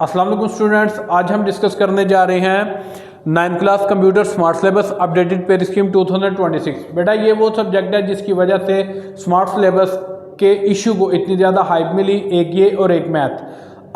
अस्सलाम वालेकुम स्टूडेंट्स, आज हम डिस्कस करने जा रहे हैं 9th class computer smart syllabus updated पे स्कीम 2026। बेटा ये वो सब्जेक्ट है जिसकी वजह से स्मार्ट सिलेबस के इशू को इतनी ज़्यादा हाइप मिली, एक ये और एक मैथ।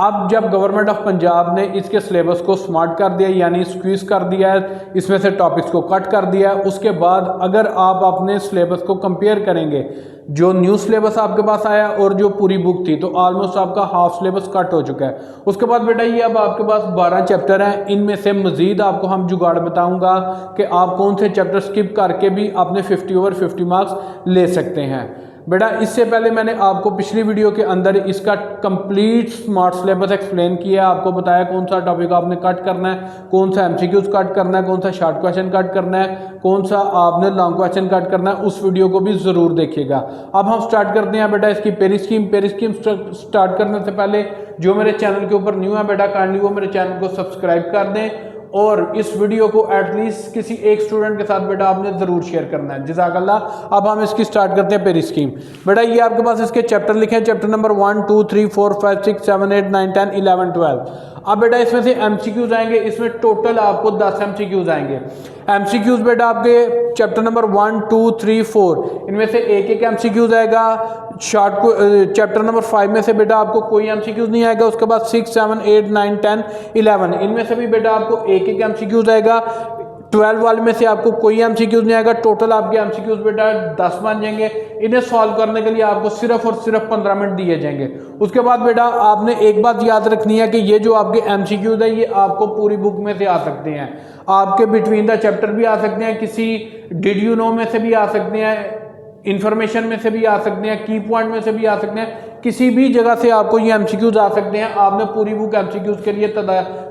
अब जब गवर्नमेंट ऑफ पंजाब ने इसके सिलेबस को स्मार्ट कर दिया यानी स्क्वीज कर दिया है, इसमें से टॉपिक्स को कट कर दिया है, उसके बाद अगर आप अपने सिलेबस को कंपेयर करेंगे जो न्यू सिलेबस आपके पास आया और जो पूरी बुक थी, तो ऑलमोस्ट आपका हाफ सिलेबस कट हो चुका है। उसके बाद बेटा ये अब आपके पास 12 चैप्टर हैं, इनमें से मजीद आपको हम जुगाड़ बताऊंगा कि आप कौन से चैप्टर स्किप करके भी अपने 50 ओवर 50 मार्क्स ले सकते हैं। बेटा इससे पहले मैंने आपको पिछली वीडियो के अंदर इसका कंप्लीट स्मार्ट सिलेबस एक्सप्लेन किया, आपको बताया कौन सा टॉपिक आपने कट करना है, कौन सा एमसीक्यूज कट करना है, कौन सा शॉर्ट क्वेश्चन कट करना है, कौन सा आपने लॉन्ग क्वेश्चन कट करना है। उस वीडियो को भी ज़रूर देखिएगा। अब हम स्टार्ट करते हैं बेटा इसकी पेरी स्कीम स्टार्ट करने से पहले जो मेरे चैनल के ऊपर न्यू है बेटा काइंडली वो मेरे चैनल को सब्सक्राइब कर दें और इस वीडियो को एटलीस्ट किसी एक स्टूडेंट के साथ बेटा आपने जरूर शेयर करना है। जज़ाकल्लाह। अब हम इसकी स्टार्ट करते हैं पेरी स्कीम। बेटा ये आपके पास इसके चैप्टर लिखे हैं, चैप्टर नंबर 1 2 3 4 5 6 7 8 9 10 11 12। अब बेटा इसमें से एमसीक्यूज आएंगे, इसमें टोटल आपको 10 एमसीक्यूज आएंगे। एमसीक्यूज बेटा आपके चैप्टर नंबर 1 2 3 4 इनमें से एक एक एमसीक्यूज आएगा। चैप्टर नंबर 5 में से बेटा आपको कोई एमसीक्यूज नहीं आएगा। उसके बाद 6 7 8 9 10 11 इनमें से भी बेटा आपको एक एक एमसीक्यूज आएगा। 12 वाले में से आपको कोई एमसीक्यूज नहीं आएगा। टोटल आपके एमसीक्यूज बेटा 10 बन जाएंगे। इन्हें सॉल्व करने के लिए आपको सिर्फ और सिर्फ 15 मिनट दिए जाएंगे। उसके बाद बेटा आपने एक बात याद रखनी है कि ये जो आपके एमसीक्यूज है ये आपको पूरी बुक में से आ सकते हैं, आपके बिटवीन द चैप्टर भी आ सकते हैं, किसी डिड यू नो में से भी आ सकते हैं, इंफॉर्मेशन में से भी आ सकते हैं, की पॉइंट में से भी आ सकते हैं, किसी भी जगह से आपको ये एमसीक्यूज आ सकते हैं। आपने पूरी बुक एमसीक्यूज के लिए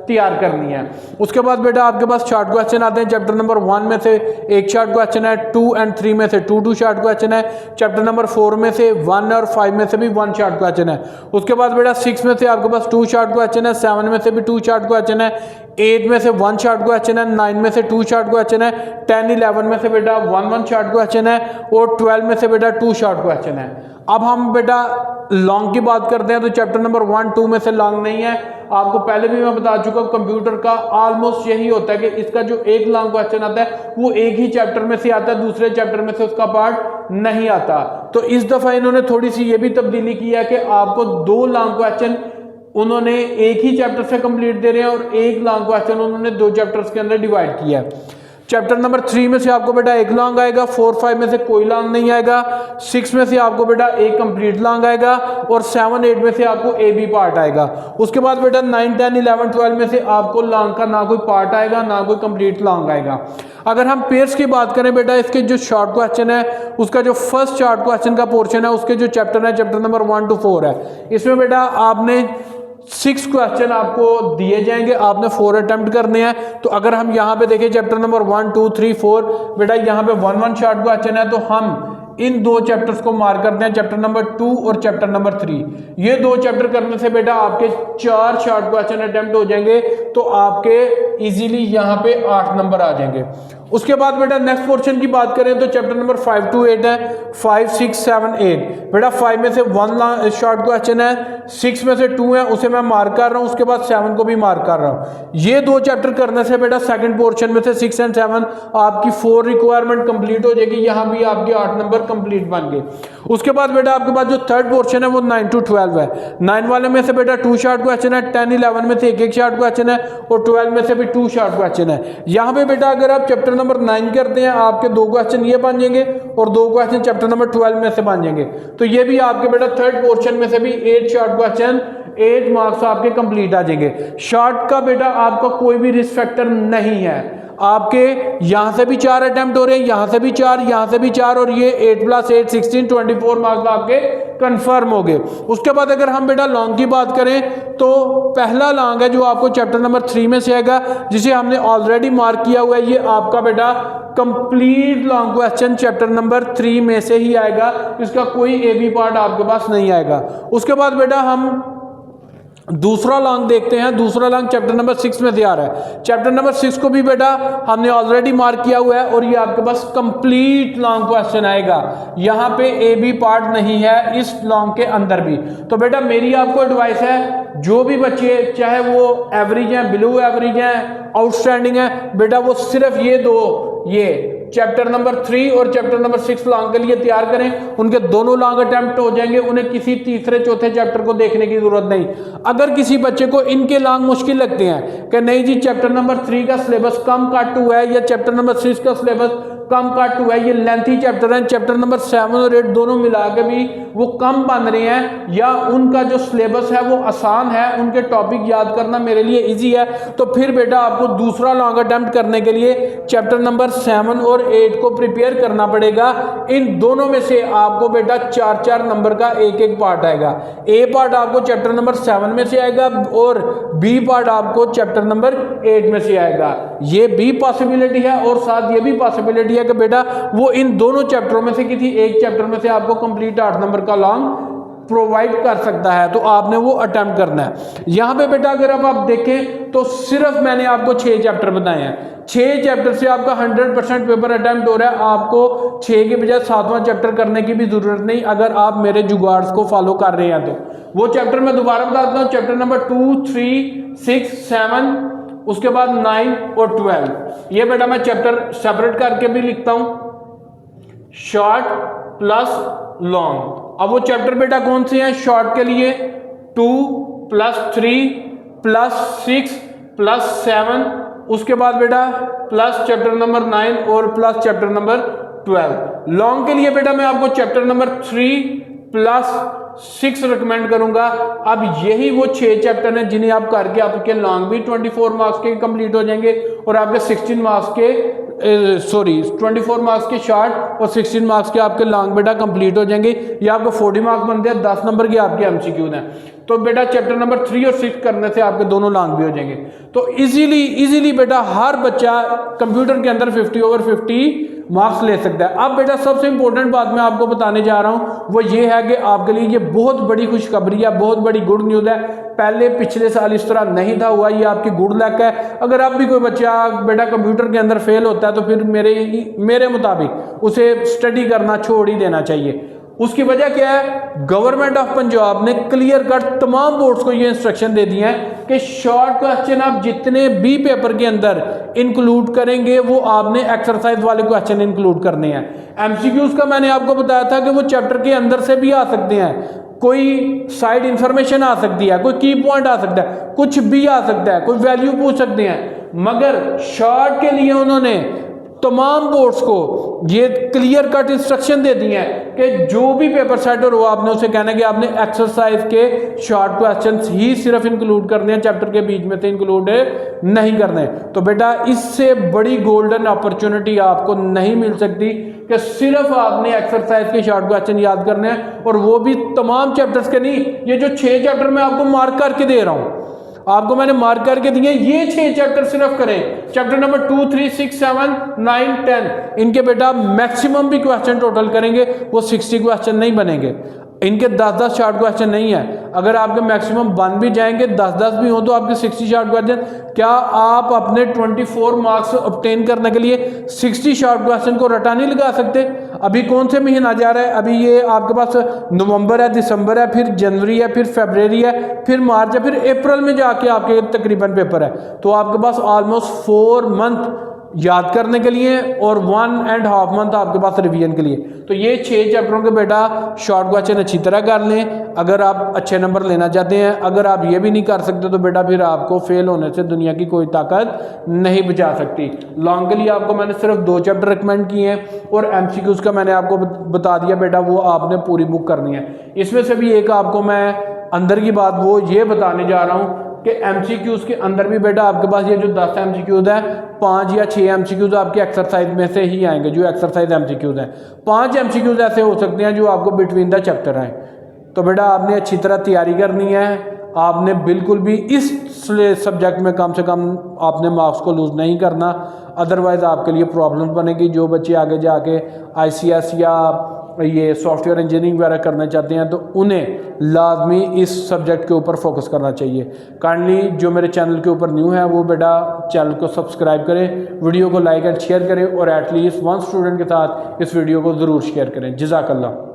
तैयार करनी है। उसके बाद बेटा आपके पास शॉर्ट क्वेश्चन आते हैं। चैप्टर नंबर 1 में से एक शॉर्ट क्वेश्चन है, 2 और 3 में से 2 शॉर्ट क्वेश्चन है। चैप्टर नंबर 4 में से 1 और 5 में से भी 1 शॉर्ट क्वेश्चन है। उसके बाद बेटा 6 में से आपके पास 2 शॉर्ट क्वेश्चन है, 7 में से भी 2 शॉर्ट क्वेश्चन है, 8 में से 1 शॉर्ट क्वेश्चन है, 9 में से 2 शॉर्ट क्वेश्चन है, 10 11 में से बेटा 1 शॉर्ट क्वेश्चन है और 12 में से बेटा 2 शॉर्ट क्वेश्चन है। अब हम बेटा लॉन्ग की बात करते हैं तो चैप्टर नंबर 1 2 में से लॉन्ग नहीं है। आपको पहले भी मैं बता चुका हूं कंप्यूटर का ऑलमोस्ट यही होता है कि इसका जो एक लॉन्ग क्वेश्चन आता है वो एक ही चैप्टर में से आता है, दूसरे चैप्टर में से उसका पार्ट नहीं आता। तो इस दफा इन्होंने थोड़ी सी ये भी तब्दीली की है कि आपको 2 लॉन्ग क्वेश्चन उन्होंने एक ही चैप्टर से कंप्लीट दे रहे हैं और एक लॉन्ग क्वेश्चन उन्होंने 2 चैप्टर्स के अंदर डिवाइड किया है। चैप्टर नंबर 3 में से आपको बेटा एक लॉन्ग आएगा, 4 5 में से कोई लॉन्ग नहीं आएगा, 6 में से आपको बेटा एक कंप्लीट लॉन्ग आएगा और 7 8 में से आपको ए बी पार्ट आएगा। उसके बाद बेटा 9 10 11 12 में से आपको लॉन्ग का ना कोई पार्ट आएगा ना कोई कंप्लीट लॉन्ग आएगा। अगर हम पेयर्स की बात करें बेटा इसके जो शॉर्ट क्वेश्चन है उसका जो फर्स्ट शॉर्ट क्वेश्चन का पोर्शन है उसके जो चैप्टर है चैप्टर नंबर 1 to 4 है, इसमें बेटा आपने 6 क्वेश्चन आपको दिए जाएंगे, आपने 4 अटेम्प्ट करने हैं। तो अगर हम यहाँ पे देखें चैप्टर नंबर 1 2 3 4 बेटा यहाँ पे 1 शॉर्ट क्वेश्चन है, तो हम इन 2 चैप्टर्स को मार्क करते हैं, चैप्टर नंबर 2 और चैप्टर नंबर 3। ये 2 चैप्टर करने से बेटा आपके 4 शॉर्ट क्वेश्चन अटेम्प्ट हो जाएंगे, तो आपके इजीली यहाँ पे 8 नंबर आ जाएंगे। उसके बाद बेटा नेक्स्ट पोर्शन की बात करें तो चैप्टर नंबर 5 to 8 है, 5 6 7 8 बेटा 5 में से 1 शॉर्ट क्वेश्चन है, 6 में से 2 है उसे मैं मार्क कर रहा हूँ, उसके बाद 7 को भी मार्क कर रहा हूँ। ये 2 चैप्टर करने से बेटा सेकंड पोर्शन में से 6 और 7 आपकी 4 रिक्वायरमेंट कंप्लीट हो जाएगी, यहाँ भी आपके 8 नंबर कंप्लीट बन गए। उसके बाद बेटा आपके पास जो थर्ड पोर्शन है वो 9 to 12 है। 9 वाले में से बेटा 2 शॉर्ट क्वेश्चन है, 10 11 में से एक शॉर्ट क्वेश्चन है और 12 में से भी 2 शॉर्ट क्वेश्चन है। यहाँ पे बेटा अगर आप चैप्टर नंबर 9 करते हैं आपके 2 क्वेश्चन ये बन जाएंगे और 2 क्वेश्चन चैप्टर नंबर 12 में से बन जाएंगे। तो ये भी आपके बेटा थर्ड पोर्शन में से भी 8 शॉर्ट क्वेश्चन 8 मार्क्स आपके कंप्लीट आ जाएंगे। शॉर्ट का बेटा आपका कोई भी रिस्क फैक्टर नहीं है, आपके यहां से भी 4 अटेम्प्ट हो रहे हैं, यहां से भी 4, यहां से भी 4 और ये 8 + 8 16 24 मार्क्स आपके कंफर्म हो गए। उसके बाद अगर हम बेटा लॉन्ग की बात करें तो पहला लॉन्ग है जो आपको चैप्टर नंबर 3 में से आएगा, जिसे हमने ऑलरेडी मार्क किया हुआ है। ये आपका बेटा complete long question chapter number 3 में से ही आएगा, इसका कोई ए बी पार्ट आपके पास नहीं आएगा। उसके बाद बेटा हम दूसरा लॉन्ग देखते हैं। दूसरा लॉन्ग चैप्टर नंबर 6 में से आ रहा है। चैप्टर नंबर 6 को भी बेटा हमने ऑलरेडी मार्क किया हुआ है और ये आपके पास कंप्लीट लॉन्ग क्वेश्चन आएगा। यहाँ पे ए बी पार्ट नहीं है इस लॉन्ग के अंदर भी। तो बेटा मेरी आपको एडवाइस है, जो भी बच्चे चाहे वो एवरेज हैं, बिलो एवरेज हैं, आउटस्टैंडिंग है, बेटा वो सिर्फ ये दो, ये चैप्टर नंबर 3 और चैप्टर नंबर 6 लॉन्ग के लिए तैयार करें। उनके दोनों लॉन्ग अटेम्प्ट हो जाएंगे, उन्हें किसी तीसरे चौथे चैप्टर को देखने की जरूरत नहीं। अगर किसी बच्चे को इनके लॉन्ग मुश्किल लगते हैं कि नहीं जी चैप्टर नंबर 3 का सिलेबस कम काट हुआ है या चैप्टर नंबर 6 का सिलेबस कम काट हुआ है, ये लेंथी चैप्टर है, चैप्टर नंबर 7 और 8 दोनों मिला के भी वो कम बन रहे हैं, या उनका जो सिलेबस है वो आसान है, उनके टॉपिक याद करना मेरे लिए इजी है, तो फिर बेटा आपको दूसरा लॉन्ग अटेम्प्ट करने के लिए चैप्टर नंबर 7 और 8 को प्रिपेयर करना पड़ेगा। इन दोनों में से आपको बेटा 4-4 नंबर का एक एक पार्ट आएगा। ए पार्ट आपको चैप्टर नंबर 7 में से आएगा और बी पार्ट आपको चैप्टर नंबर 8 में से आएगा। ये भी पॉसिबिलिटी है और साथ ये भी पॉसिबिलिटी है कि बेटा वो इन दोनों चैप्टरों में से किसी एक चैप्टर में से आपको कंप्लीट 8 नंबर का लॉन्ग प्रोवाइड कर सकता है, तो आपने वो अटेम्प्ट करना है। यहां पे बेटा अगर आप देखें तो सिर्फ मैंने आपको 6 चैप्टर बताए हैं। 6 चैप्टर से आपका 100% पेपर अटेम्प्ट हो रहा है। आपको 6 के बजाय 7वां चैप्टर करने की भी जरूरत नहीं, अगर आप मेरे जुगाड़ को फॉलो कर रहे हैं तो। वो चैप्टर मैं दोबारा बताता हूँ, चैप्टर नंबर 2, 3, 6, 7, उसके बाद 9 और 12। ये बेटा मैं चैप्टर सेपरेट करके भी लिखता हूं, शॉर्ट प्लस लॉन्ग। अब वो चैप्टर बेटा कौन से हैं? शॉर्ट के लिए 2 + 3 + 6 + 7, उसके बाद बेटा प्लस चैप्टर नंबर 9 और प्लस चैप्टर नंबर 12। लॉन्ग के लिए बेटा मैं आपको चैप्टर नंबर 3 + 6 रिकमेंड करूंगा। अब यही वो 6 चैप्टर हैं जिन्हें आप करके आपके लॉन्ग भी 24 मार्क्स के कंप्लीट हो जाएंगे और आपके 16 मार्क्स के 24 मार्क्स के शॉर्ट और 16 मार्क्स के आपके लॉन्ग बेटा कंप्लीट हो जाएंगे। ये आपको 40 मार्क्स बनते हैं, 10 नंबर के आपके एमसीक्यू हैं। तो बेटा चैप्टर नंबर 3 और 6 करने से आपके दोनों लॉन्ग भी हो जाएंगे। तो इजीली बेटा हर बच्चा कंप्यूटर के अंदर 50/50 मार्क्स ले सकता है। अब बेटा सबसे इंपॉर्टेंट बात मैं आपको बताने जा रहा हूं वो ये है कि आपके लिए ये बहुत बड़ी खुशखबरी है, बहुत बड़ी गुड न्यूज़ है। पहले पिछले साल इस तरह नहीं था हुआ, ये आपकी गुड लक है। अगर अब भी कोई बच्चा बेटा कंप्यूटर के अंदर फेल होता है तो फिर मेरे मुताबिक उसे स्टडी करना छोड़ ही देना चाहिए। उसकी वजह क्या है? गवर्नमेंट ऑफ पंजाब ने क्लियर कट तमाम बोर्ड्स को ये इंस्ट्रक्शन दे दिए हैं कि शॉर्ट क्वेश्चन आप जितने भी पेपर के अंदर इंक्लूड करेंगे वो आपने एक्सरसाइज वाले क्वेश्चन इंक्लूड करने हैं। एमसीक्यूज का मैंने आपको बताया था कि वो चैप्टर के अंदर से भी आ सकते हैं, कोई साइड इंफॉर्मेशन आ सकती है, कोई की पॉइंट आ सकता है, कुछ भी आ सकता है, कोई वैल्यू पूछ सकते हैं। मगर शॉर्ट के लिए उन्होंने तमाम बोर्ड्स को ये क्लियर कट इंस्ट्रक्शन दे दी है कि जो भी पेपर सेटर हो आपने उसे कहना है कि आपने एक्सरसाइज के शॉर्ट क्वेश्चंस ही सिर्फ इंक्लूड करने हैं, चैप्टर के बीच में से इंक्लूड नहीं करने। तो बेटा इससे बड़ी गोल्डन अपॉर्चुनिटी आपको नहीं मिल सकती कि सिर्फ आपने एक्सरसाइज के शॉर्ट क्वेश्चन याद करने हैं, और वो भी तमाम चैप्टर्स के नहीं। ये जो 6 चैप्टर मैं आपको मार्क करके दे रहा हूं, आपको मैंने मार्क करके दिए, ये 6 चैप्टर सिर्फ करें। चैप्टर नंबर 2, 3, 6, 7, 9, 10 इनके बेटा मैक्सिमम भी क्वेश्चन टोटल करेंगे वो 60 क्वेश्चन नहीं बनेंगे, इनके 10-10 शॉर्ट क्वेश्चन नहीं है। अगर आपके मैक्सिमम बन भी जाएंगे, 10-10 भी हो तो आपके 60 शॉर्ट क्वेश्चन। क्या आप अपने 24 मार्क्स ऑब्टेन करने के लिए 60 शॉर्ट क्वेश्चन को रटा नहीं लगा सकते? अभी कौन से महीना जा रहा है? अभी ये आपके पास नवंबर है, दिसंबर है, फिर जनवरी है, फिर फरवरी है, फिर मार्च है, फिर अप्रैल में जाके आपके तकरीबन पेपर है। तो आपके पास ऑलमोस्ट 4 मंथ याद करने के लिए और 1.5 मंथ आपके पास रिवीजन के लिए। तो ये 6 चैप्टरों के बेटा शॉर्ट क्वेश्चन अच्छी तरह कर लें अगर आप अच्छे नंबर लेना चाहते हैं। अगर आप ये भी नहीं कर सकते तो बेटा फिर आपको फेल होने से दुनिया की कोई ताकत नहीं बचा सकती। लॉन्ग के लिए आपको मैंने सिर्फ 2 चैप्टर रिकमेंड किए हैं और एमसीक्यूज का मैंने आपको बता दिया बेटा, वो आपने पूरी बुक करनी है। इसमें से भी एक आपको मैं अंदर की बात वो ये बताने जा रहा हूँ कि एमसीक्यूज के अंदर भी बेटा आपके पास ये जो 10 एमसीक्यूज है, 5 या 6 एमसीक्यूज आपके एक्सरसाइज में से ही आएंगे, जो एक्सरसाइज एमसीक्यूज हैं। 5 एमसीक्यूज ऐसे हो सकते हैं जो आपको बिटवीन द चैप्टर आए। तो बेटा आपने अच्छी तरह तैयारी करनी है, आपने बिल्कुल भी इस सब्जेक्ट में कम से कम आपने मार्क्स को लूज नहीं करना, अदरवाइज आपके लिए प्रॉब्लम बनेगी। जो बच्चे आगे जाके ICS या ये सॉफ्टवेयर इंजीनियरिंग वगैरह करना चाहते हैं तो उन्हें लाजमी इस सब्जेक्ट के ऊपर फोकस करना चाहिए। काइंडली जो मेरे चैनल के ऊपर न्यू है वो बेटा चैनल को सब्सक्राइब करें, वीडियो को लाइक एंड शेयर करें और एटलीस्ट 1 स्टूडेंट के साथ इस वीडियो को ज़रूर शेयर करें। जज़ाकल्लाह।